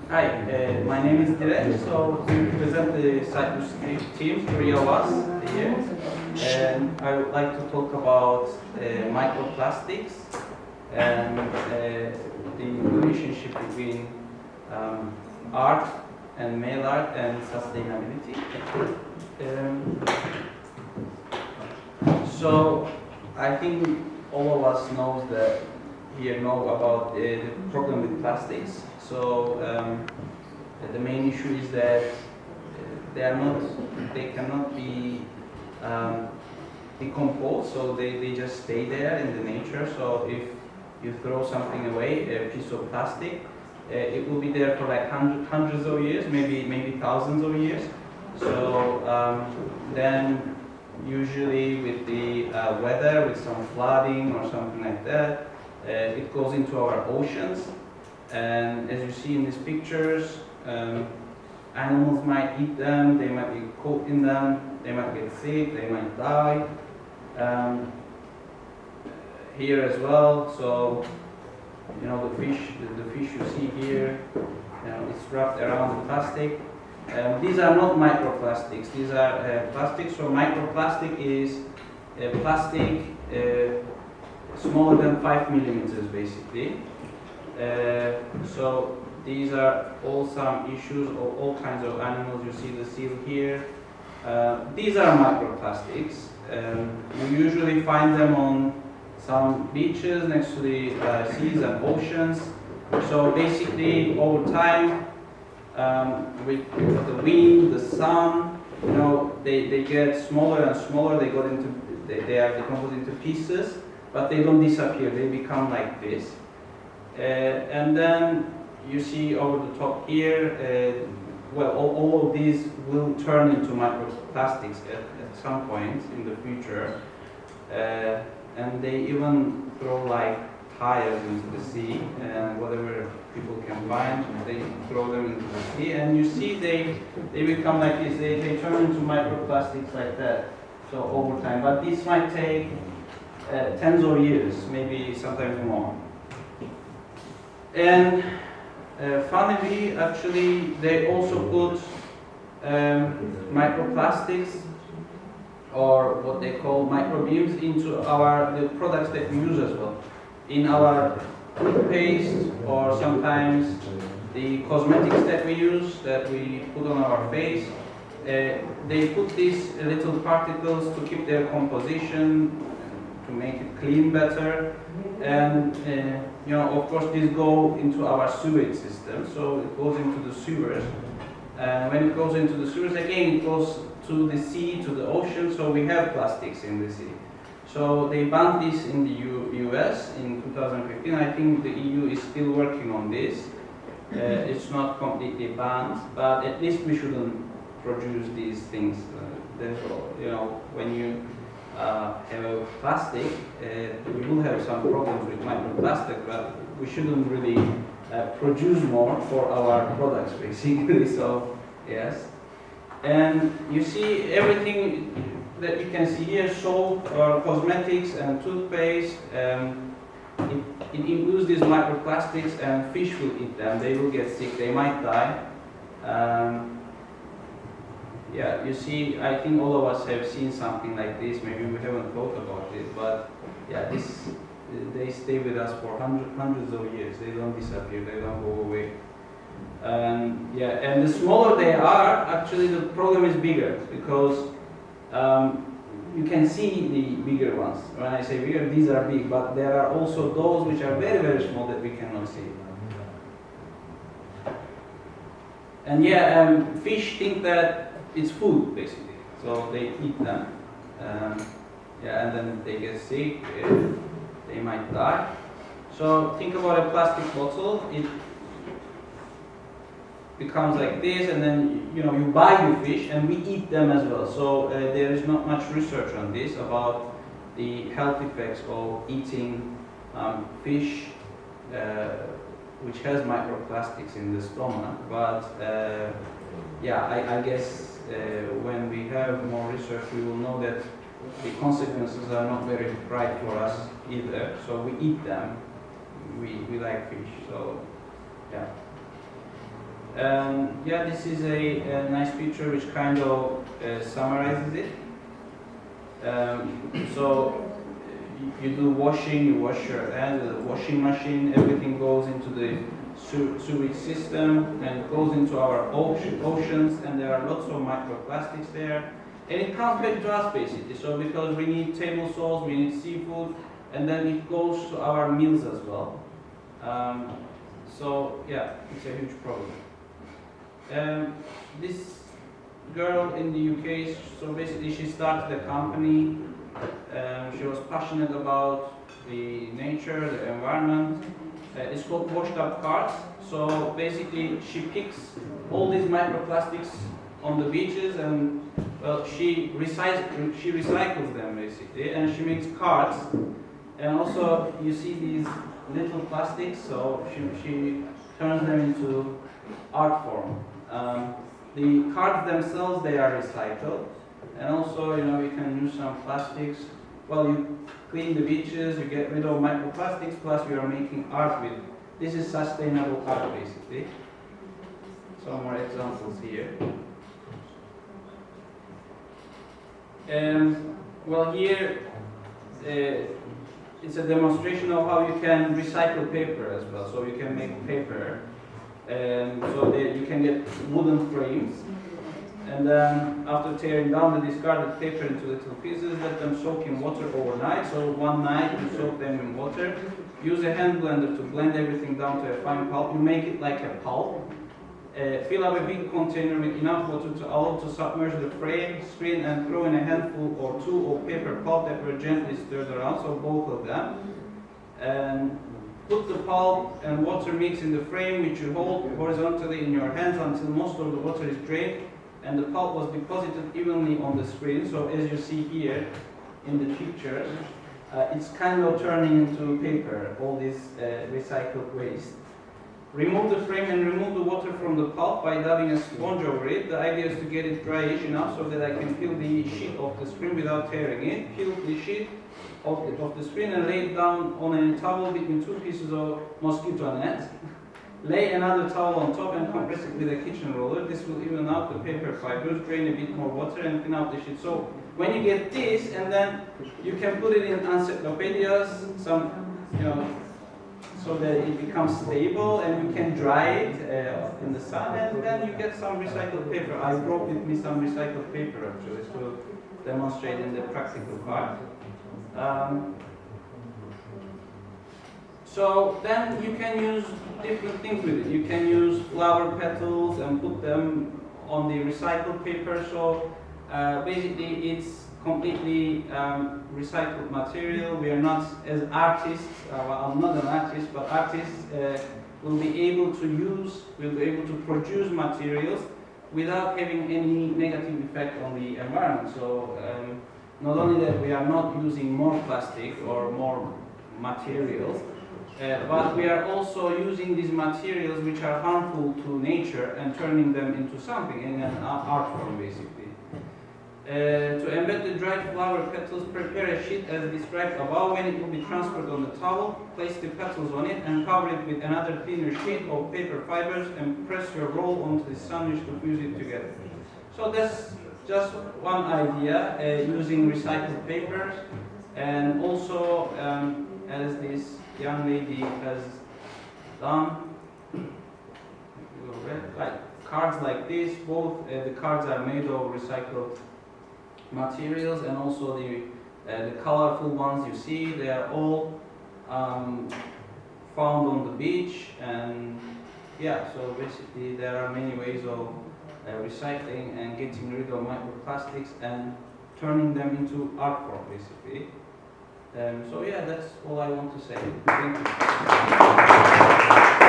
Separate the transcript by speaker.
Speaker 1: Hi, my name is Direk. So we represent the Cyprus team, three of us here, and I would like to talk about microplastics and the relationship between art and mail art and sustainability. Um, so I think all of us know about the problem with plastics. So the main issue is that they cannot be decomposed, so they just stay there in the nature. So if you throw something away, a piece of plastic, it will be there for like hundreds of years, maybe thousands of years. So then usually with the weather, with some flooding or something like that, it goes into our oceans. And as you see in these pictures, animals might eat them, they might be caught in them, they might get sick, they might die. Here as well, so the fish you see here, it's wrapped around the plastic. These are not microplastics, these are plastics. So microplastic is plastic smaller than 5 millimeters basically. So these are all some issues of all kinds of animals. You see the seal here. These are microplastics. You usually find them on some beaches next to the seas and oceans. So basically over time, with the wind, the sun, they get smaller and smaller. They are decomposed into pieces, but they don't disappear. They become like this. And then you see over the top here, all of these will turn into microplastics at some point in the future. And they even throw like tires into the sea, and whatever people can find, they throw them into the sea. And you see they become like this, they turn into microplastics like that, so over time. But this might take tens of years, maybe sometimes more. And funnily, actually, they also put microplastics, or what they call microbeams, into the products that we use as well. In our toothpaste, or sometimes the cosmetics that we use, that we put on our face, they put these little particles to keep their composition, to make it clean better. And of course, these go into our sewage system, so it goes into the sewers. And when it goes into the sewers, again, it goes to the sea, to the ocean, so we have plastics in the sea. So they banned this in the US in 2015. I think the EU is still working on this. It's not completely banned, but at least we shouldn't produce these things. When you have plastic, we will have some problems with microplastic, but we shouldn't really produce more for our products, basically. So, yes. And you see everything that you can see here, soap or cosmetics and toothpaste, it includes these microplastics, and fish will eat them. They will get sick, they might die. Yeah, you see, I think all of us have seen something like this. Maybe we haven't thought about it, but yeah, they stay with us for hundreds of years. They don't disappear, they don't go away. And the smaller they are, actually the problem is bigger, because you can see the bigger ones. When I say bigger, these are big, but there are also those which are very, very small that we cannot see. And fish think that it's food, basically, so they eat them. And then they get sick, they might die. So think about a plastic bottle. It becomes like this, and then you buy the fish, and we eat them as well. So there is not much research on this about the health effects of eating fish which has microplastics in the stomach. But I guess when we have more research, we will know that the consequences are not very bright for us either. So we eat them. We like fish. So yeah. Yeah, this is a nice picture which kind of summarizes it. So you do washing, you wash your hands with a washing machine, everything goes into the sewage system and goes into our oceans, and there are lots of microplastics there. And it comes back to us basically, so because we need table salt, we need seafood, and then it goes to our meals as well. So yeah, it's a huge problem. This girl in the UK, so basically she started a company. She was passionate about the nature, the environment. It's called Washed Up Cards. So basically she picks all these microplastics on the beaches, and well, she recycles them basically, and she makes cards. And also you see these little plastics, so she turns them into art form. The cards themselves, they are recycled, and also you can use some plastics. Well, you clean the beaches, you get rid of microplastics, plus you are making art with it. This is sustainable art basically. Some more examples here. Well, here it's a demonstration of how you can recycle paper as well. So you can make paper, so that you can get wooden frames, and then after tearing down the discarded paper into little pieces, let them soak in water overnight. So one night you soak them in water. Use a hand blender to blend everything down to a fine pulp. You make it like a pulp. Fill up a big container with enough water to allow to submerge the frame, screen, and throw in a handful or two of paper pulp that were gently stirred around, so both of them. And put the pulp and water mix in the frame, which you hold horizontally in your hands until most of the water is drained and the pulp was deposited evenly on the screen. So as you see here in the picture, it's kind of turning into paper, all this recycled waste. Remove the frame and remove the water from the pulp by dabbing a sponge over it. The idea is to get it dryish enough so that I can peel the sheet off the screen without tearing it. Peel the sheet off the screen and lay it down on a towel between two pieces of mosquito net. Lay another towel on top and compress it with a kitchen roller. This will even out the paper fibers, drain a bit more water and thin out the sheet. So when you get this, and then you can put it in encyclopedias, so that it becomes stable and you can dry it in the sun, and then you get some recycled paper. I brought with me some recycled paper actually to demonstrate in the practical part. So then you can use different things with it. You can use flower petals and put them on the recycled paper. So basically it's completely recycled material. We are not, as artists, well, I'm not an artist, but artists will be able to produce materials without having any negative effect on the environment. So not only that we are not using more plastic or more materials, but we are also using these materials which are harmful to nature and turning them into something, in an art form basically. To embed the dried flower petals, prepare a sheet as described above. When it will be transferred on the towel, place the petals on it and cover it with another thinner sheet of paper fibers and press your roll onto the sandwich to fuse it together. So that's just one idea, using recycled papers, and also as this young lady has done, like cards like this. Both the cards are made of recycled materials, and also the colorful ones you see, they are all found on the beach. And yeah, so basically there are many ways of recycling and getting rid of microplastics and turning them into art form basically. So yeah, that's all I want to say. Thank you.